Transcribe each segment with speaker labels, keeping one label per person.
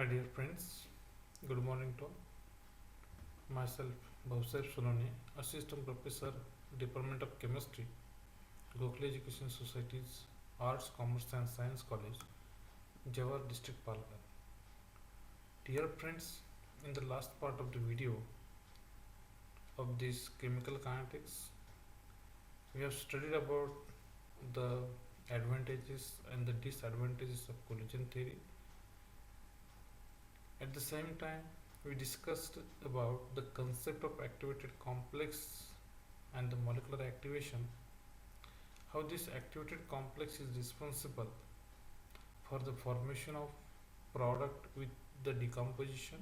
Speaker 1: Hi dear friends, good morning to all. Myself Bhavsar Sononi, Assistant Professor, Department of Chemistry, Gokhale Education Society's Arts, Commerce and Science College, Jawar District, Palghar. Dear friends, in the last part of the video of this chemical kinetics, we have studied about the advantages and the disadvantages of collision theory. At the same time, we discussed about the concept of activated complex and the molecular activation, how this activated complex is responsible for the formation of product with the decomposition,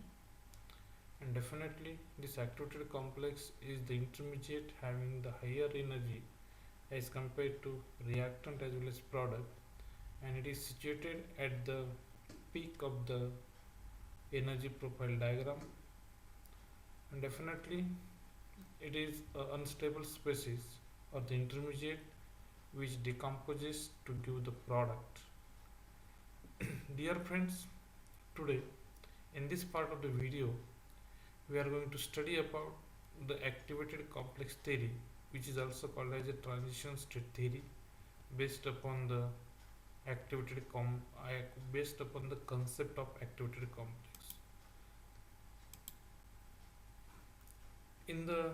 Speaker 1: and definitely this activated complex is the intermediate having the higher energy as compared to reactant as well as product, and it is situated at the peak of the energy profile diagram, and definitely it is an unstable species or the intermediate which decomposes to give the product. Dear friends, today in this part of the video we are going to study about the activated complex theory, which is also called as a transition state theory, based upon the based upon the concept of activated complex. In the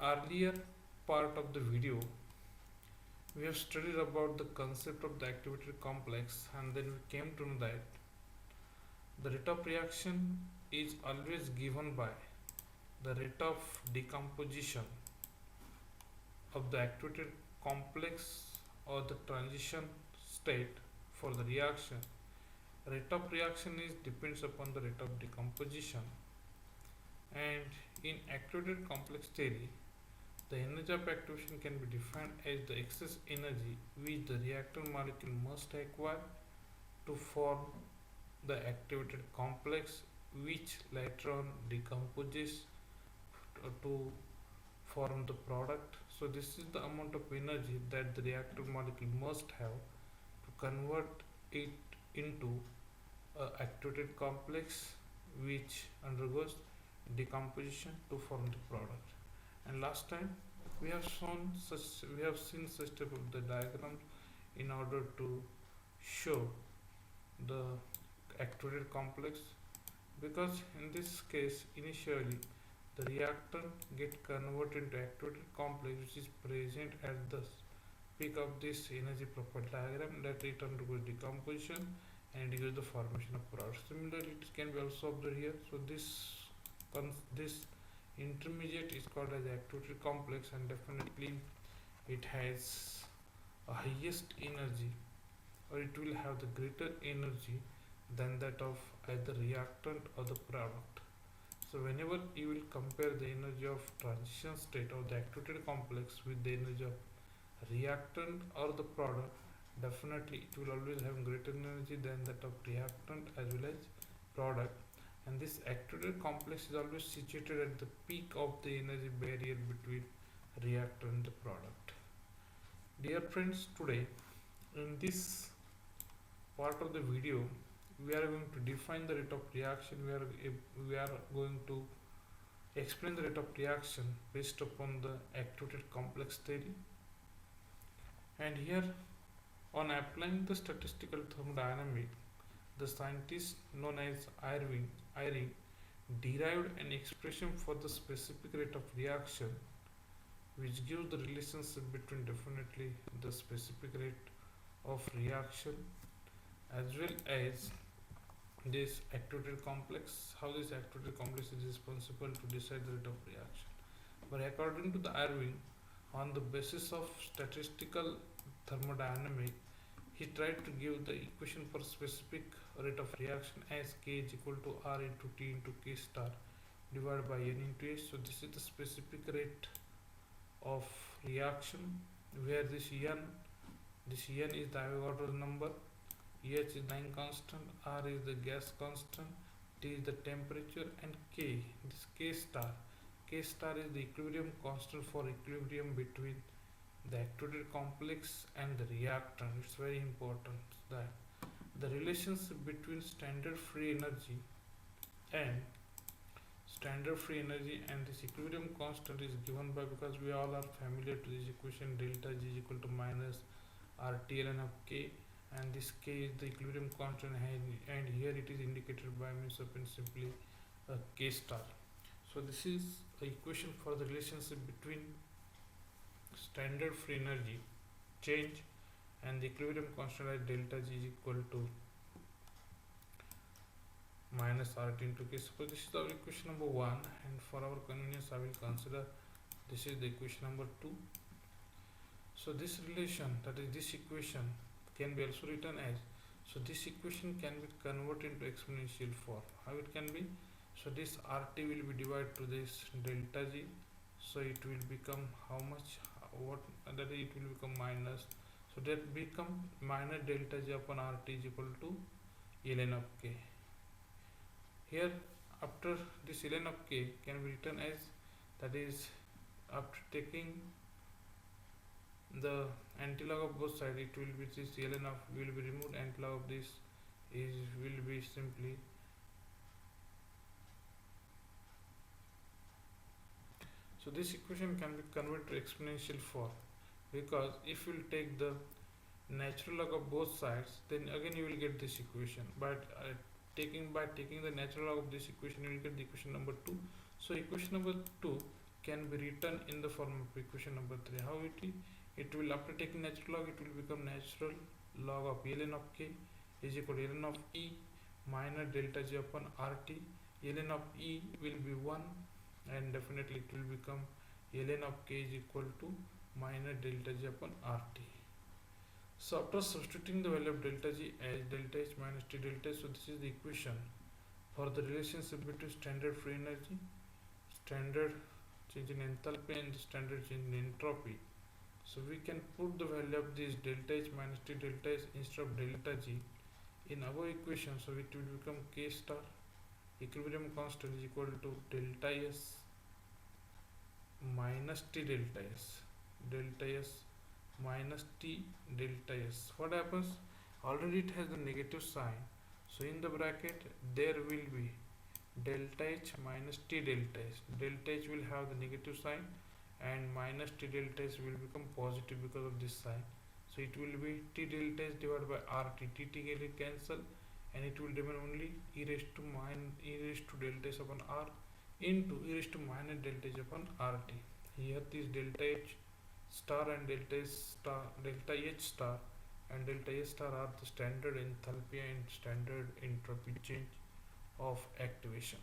Speaker 1: earlier part of the video, we have studied about the concept of the activated complex, and then we came to know that the rate of reaction is always given by the rate of decomposition of the activated complex or the transition state for the reaction. Rate of reaction is depends upon the rate of decomposition, and in activated complex theory, the energy of activation can be defined as the excess energy which the reactant molecule must acquire to form the activated complex, which later on decomposes to form the product. So this is the amount of energy that the reactant molecule must have to convert it into a activated complex which undergoes decomposition to form the product. And last time we have seen such type of the diagrams in order to show the activated complex, because in this case initially the reactant get converted into activated complex which is present at the peak of this energy profile diagram, that it undergoes decomposition and it gives the formation of product. Similarly, it can be also observed here. So this intermediate is called as activated complex, and definitely it has a highest energy, or it will have the greater energy than that of either reactant or the product. So whenever you will compare the energy of transition state of the activated complex with the energy of reactant or the product, definitely it will always have greater energy than that of reactant as well as product. And this activated complex is always situated at the peak of the energy barrier between reactant and the product. Dear friends, today in this part of the video we are going to define the rate of reaction. We are going to explain the rate of reaction based upon the activated complex theory. And here, on applying the statistical thermodynamic, the scientist known as Eyring derived an expression for the specific rate of reaction, which gives the relationship between definitely the specific rate of reaction as well as this activated complex, how this activated complex is responsible to decide the rate of reaction. But according to the Eyring, on the basis of statistical thermodynamic, he tried to give the equation for specific rate of reaction as K is equal to R into T into K star divided by N into H. So this is the specific rate of reaction, where this N is the Avogadro's number, H is time constant, R is the gas constant, T is the temperature, and K, this K star is the equilibrium constant for equilibrium between the activated complex and the reactant. It's very important that the relationship between standard free energy and standard free energy, and this equilibrium constant is given by, because we all are familiar to this equation, delta G is equal to minus RT ln of K, and this K is the equilibrium constant, and here it is indicated by means of simply K star. So this is a equation for the relationship between standard free energy change and the equilibrium constant at delta G is equal to minus RT into K. Suppose this is our equation number 1, and for our convenience I will consider this is the equation number 2. So this relation, that is this equation, can be also written as, so this equation can be converted into exponential form. How it can be? So this RT will be divided to this delta G, so it will become how much, what, that is it will become minus, so that become minus delta G upon RT is equal to ln of K. Here after this ln of K can be written as, that is after taking the antilog of both sides, it will be this ln of will be removed, antilog of this is will be simply, so this equation can be converted to exponential form, because if you will take the natural log of both sides, then again you will get this equation, but taking the natural log of this equation you will get the equation number 2. So equation number 2 can be written in the form of equation number 3. How it will, after taking natural log, it will become natural log of ln of K is equal to ln of E minus delta G upon RT. ln of E will be 1, and definitely it will become ln of K is equal to minus delta G upon RT. So after substituting the value of delta G as delta H minus T delta H, so this is the equation for the relationship between standard free energy, standard change in enthalpy, and the standard change in entropy. So we can put the value of this delta H minus T delta H instead of delta G in our equation, so it will become K star equilibrium constant is equal to delta S minus T delta S, delta S minus T delta S. What happens? Already it has the negative sign, so in the bracket there will be delta H minus T delta S. Delta H will have the negative sign, and minus T delta S will become positive because of this sign. So it will be T delta S divided by RT. T will cancel, and it will remain only e raised to delta S upon R into e raised to minus delta H upon RT. Here this delta H star and delta H star and delta S star are the standard enthalpy and standard entropy change of activation.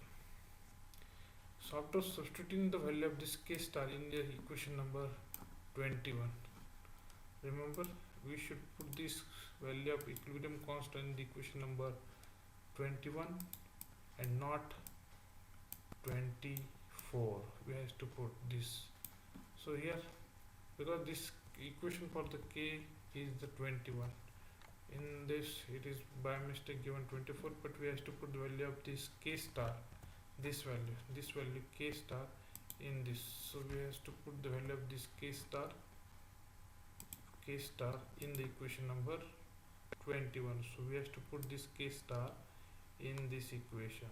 Speaker 1: So after substituting the value of this K star in the equation number 21, remember we should put this value of equilibrium constant in the equation number 21 and not 24. We have to put this. So here, because this equation for the K is the 21, in this it is by mistake given 24, but we have to put the value of this K star, this value K star in this. So we have to put the value of this K star in the equation number 21. So we have to put this K star in this equation,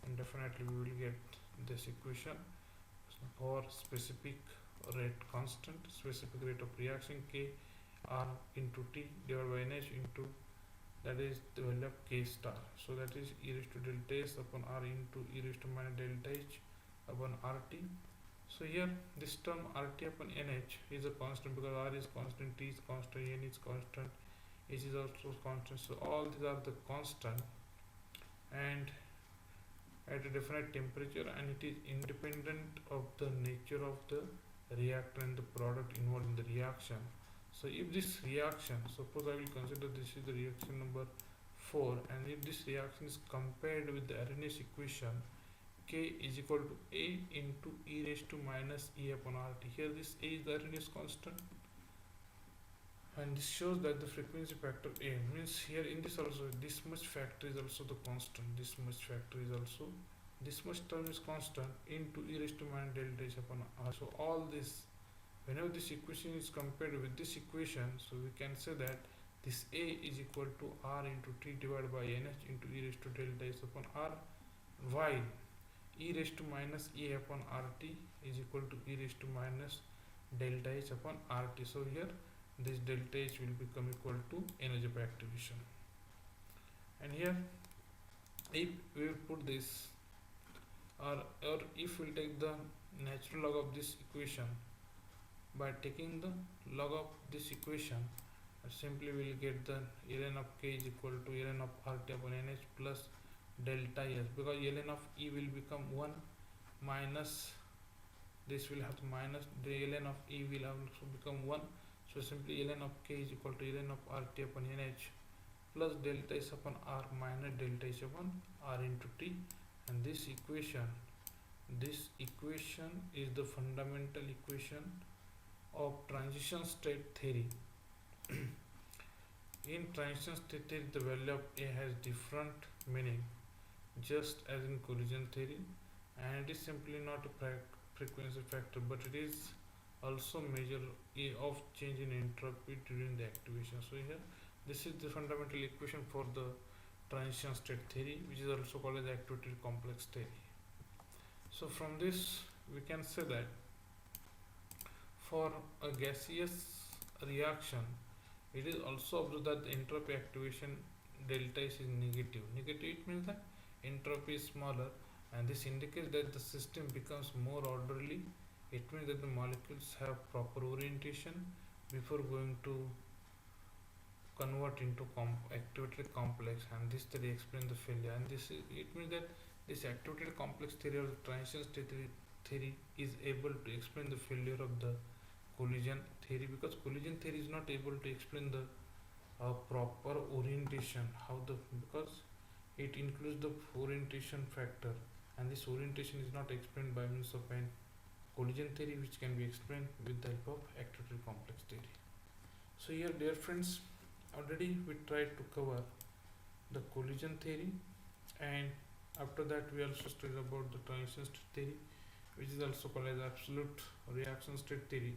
Speaker 1: and definitely we will get this equation for specific rate constant, specific rate of reaction K R into T divided by NH into, that is the value of K star. So that is e raised to delta S upon R into e raised to minus delta H upon RT. So here this term RT upon NH is a constant, because R is constant, T is constant, N is constant, H is also constant. So all these are the constant and at a definite temperature, and it is independent of the nature of the reactor and the product involved in the reaction. So if this reaction, suppose I will consider this is the reaction number 4, and if this reaction is compared with the Arrhenius equation, K is equal to A into e raised to minus E upon RT. Here this A is the Arrhenius constant, and this shows that the frequency factor A means here in this also this much factor is also the constant, this much term is constant into e raised to minus delta H upon R. So all this, whenever this equation is compared with this equation, so we can say that this A is equal to R into T divided by NH into e raised to delta S upon R, while e raised to minus A upon RT is equal to e raised to minus delta H upon RT. So here this delta H will become equal to energy of activation. And here if we put this, or if we take the natural log of this equation, by taking the log of this equation, simply we will get the ln of k is equal to ln of RT upon NH plus delta S, because ln of E will become 1 minus this will have to minus the ln of E will also become 1. So simply ln of k is equal to ln of RT upon NH plus delta S upon R minus delta S upon R into T. And this equation is the fundamental equation of transition state theory. In transition state theory, the value of A has different meaning, just as in collision theory, and it is simply not a frequency factor, but it is also measure of change in entropy during the activation. So here this is the fundamental equation for the transition state theory, which is also called as activity complex theory. So from this we can say that for a gaseous reaction, it is also observed that the entropy activation delta S is negative. Negative, it means that entropy is smaller, and this indicates that the system becomes more orderly. It means that the molecules have proper orientation before going to convert into activated complex, and this theory explains the failure. And it means that this activated complex theory or the transition state theory is able to explain the failure of the collision theory, because collision theory is not able to explain the proper orientation, because it includes the orientation factor, and this orientation is not explained by means of an collision theory, which can be explained with the help of activated complex theory. So here, dear friends, already we tried to cover the collision theory, and after that we also studied about the transition state theory, which is also called as absolute reaction state theory.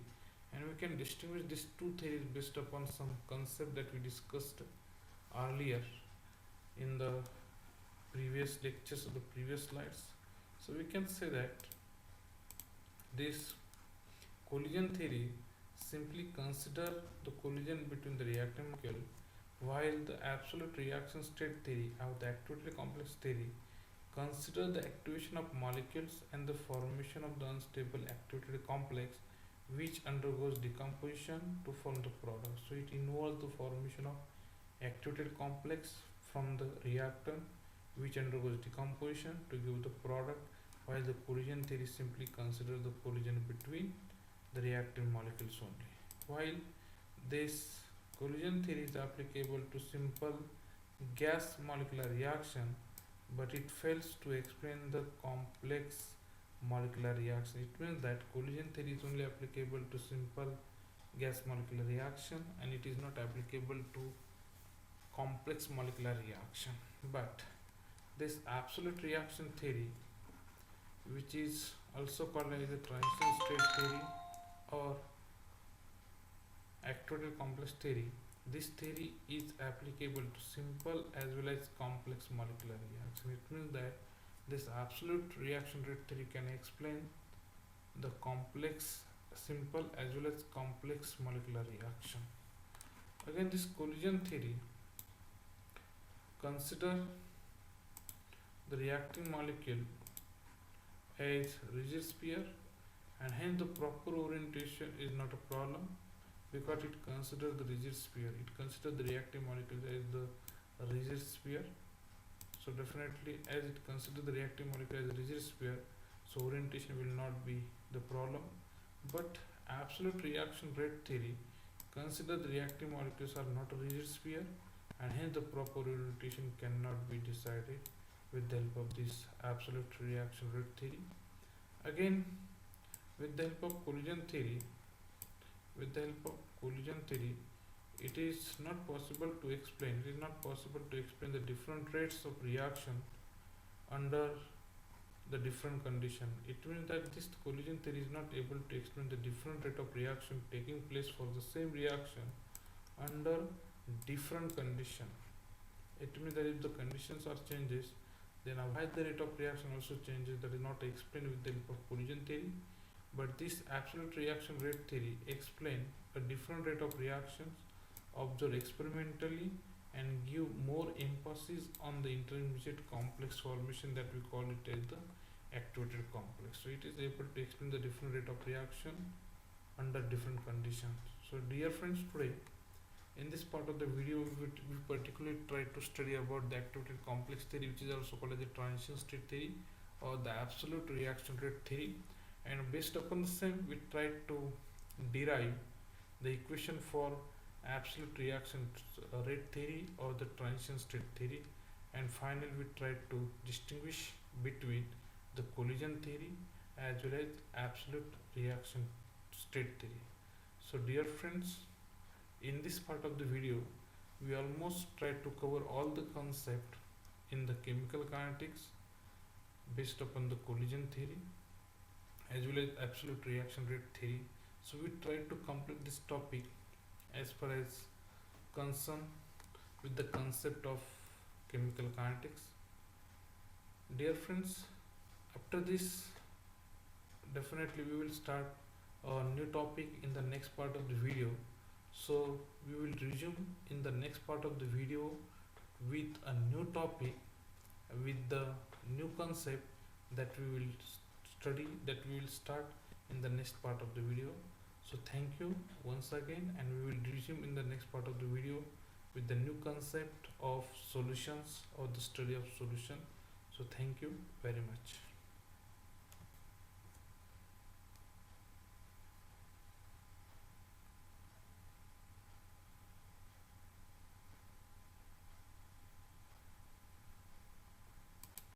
Speaker 1: And we can distinguish these two theories based upon some concept that we discussed earlier in the previous lectures or the previous slides. So we can say that this collision theory simply consider the collision between the reactant molecule, while the absolute reaction state theory or the activity complex theory consider the activation of molecules and the formation of the unstable activated complex, which undergoes decomposition to form the product. So it involves the formation of activated complex from the reactant, which undergoes decomposition to give the product, while the collision theory simply considers the collision between the reactant molecules only. While this collision theory is applicable to simple gas molecular reaction, but it fails to explain the complex molecular reaction. It means that collision theory is only applicable to simple gas molecular reaction, and it is not applicable to complex molecular reaction. But this absolute reaction theory, which is also called as the transition state theory or activated complex theory, this theory is applicable to simple as well as complex molecular reaction. It means that this absolute reaction rate theory can explain the complex, simple as well as complex molecular reaction. Again, this collision theory consider the reacting molecule as rigid sphere, and hence the proper orientation is not a problem, because it considers the rigid sphere. It considers the reacting molecule as the rigid sphere. So definitely, as it considers the reacting molecule as a rigid sphere, so orientation will not be the problem. But absolute reaction rate theory consider the reacting molecules are not a rigid sphere, and hence the proper orientation cannot be decided with the help of this absolute reaction rate theory. Again, with the help of collision theory, it is not possible to explain. It is not possible to explain the different rates of reaction under the different condition. It means that this collision theory is not able to explain the different rate of reaction taking place for the same reaction under different condition. It means that if the conditions are changes, then why the rate of reaction also changes. That is not explained with the help of collision theory, but this absolute reaction rate theory explain a different rate of reactions observed experimentally and give more emphasis on the intermediate complex formation that we call it as the activated complex. So it is able to explain the different rate of reaction under different conditions. So dear friends, today in this part of the video we particularly try to study about the activated complex theory, which is also called as the transition state theory or the absolute reaction rate theory, and based upon the same we try to derive the equation for absolute reaction rate theory or the transition state theory, and finally we try to distinguish between the collision theory as well as absolute reaction state theory. So dear friends, in this part of the video we almost try to cover all the concept in the chemical kinetics based upon the collision theory as well as absolute reaction rate theory. So we try to complete this topic as far as concern with the concept of chemical kinetics. Dear friends, after this definitely we will start a new topic in the next part of the video. So we will resume in the next part of the video with a new topic, with the new concept that we will study, that we will start in the next part of the video. So thank you once again, and we will resume in the next part of the video with the new concept of solutions or the study of solution. So thank you very much.